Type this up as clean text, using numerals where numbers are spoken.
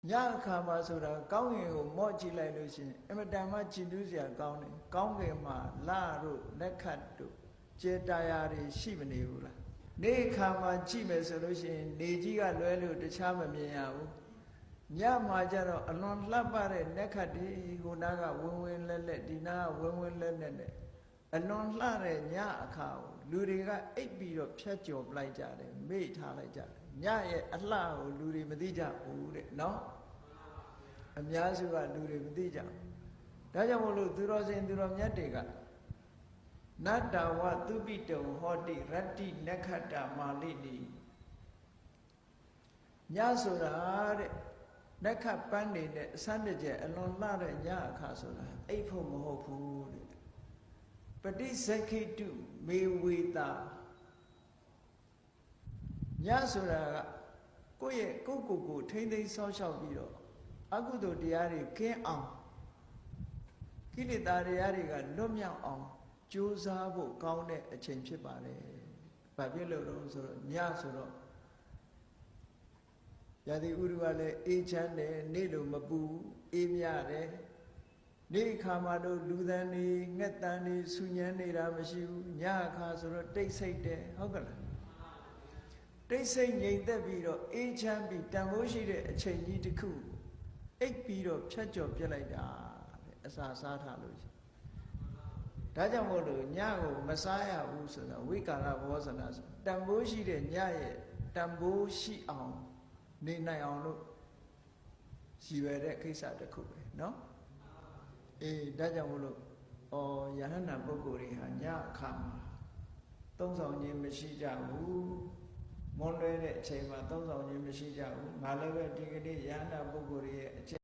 nhá khá mà số đó cao nghề của mọi chị lại đối xin em đã mà chị đối giả cao nghề mà la rồi nét khát rồi chế tài à thì xí bên này là nếu khá mà chị mấy số đối xin nếu chị cả lối rồi thì chả mà miệng à nhá mà cho nó anh nói lắp ba đấy nét khát đi cô na cả quên lên lên đi na quên lên lên đấy anh nói là đấy nhá khao lười đi cả ít bị rồi phá chộp lại trả đấy mấy thà lại trả nhá ye anh là lười đi mà đi trả đấy nó anh nhá sư cả lười đi mà đi trả đó cho một lúc từ đó nhá đi cả nát đào hoa tu bị đầu họ đi rát đi nét khát đào mà đi đi nhá sư đó đấy nét khát ban đi đấy sáng đấy chứ anh nói là đấy nhá khá sư đó ấy phụ mà họ phụ đấy Patisakhitu mewita nhá số là cô thấy sao sao bị rồi aku tu dia ri kénအောင်ကိလေသာတရားတွေကလွတ်မြောက်အောင်ကြိုးစားဖို့ကောင်းတဲ့အချိန်ဖြစ်ပါတယ်။ဘာဖြစ်လို့လဲဆိုတော့ညဆိုတော့ရာသီဥတုကလည်းအေးချမ်းတယ်နေ့လိုမပူအေးမြတယ်နေ့ခါမှတော့လူသံနေငှက်တန်နေဆူညံနေတာမရှိဘူးညအခါဆိုတော့တိတ်ဆိတ်တယ်ဟုတ်ကလားတိတ်ဆိတ်ငြိမ်သက်ပြီးတော့အေးချမ်းပြီးတန်ဖိုးရှိတဲ့အချိန်ကြီးတစ်ခုအိပ်ပြီးတော့ဖြတ်ကျော်ပြစ်လိုက်တာအစာစားထားလို့ဒါကြောင့်မို့လို့ညကိုမစားရဘူးဆိုတာဝိကာရဘောဇနာဆိုတန်ဖိုးရှိတဲ့ညရဲ့တန်ဖိုးရှိအောင်နေနိုင်အောင်လို့ရည်ရွယ်တဲ့ကိစ္စတစ်ခုပဲเนาะအေးဒါကြောင့်မို့လို့ယဟန္တာပုဂ္ဂိုလ်တွေဟာညအခါမှာသုံးဆောင်ခြင်းမရှိကြဘူးမွန်လွဲတဲ့အချိန်မှာသုံးဆောင်ခြင်းမရှိကြဘူးငါလည်းပဲဒီကနေ့ယဟန္တာပုဂ္ဂိုလ်တွေရဲ့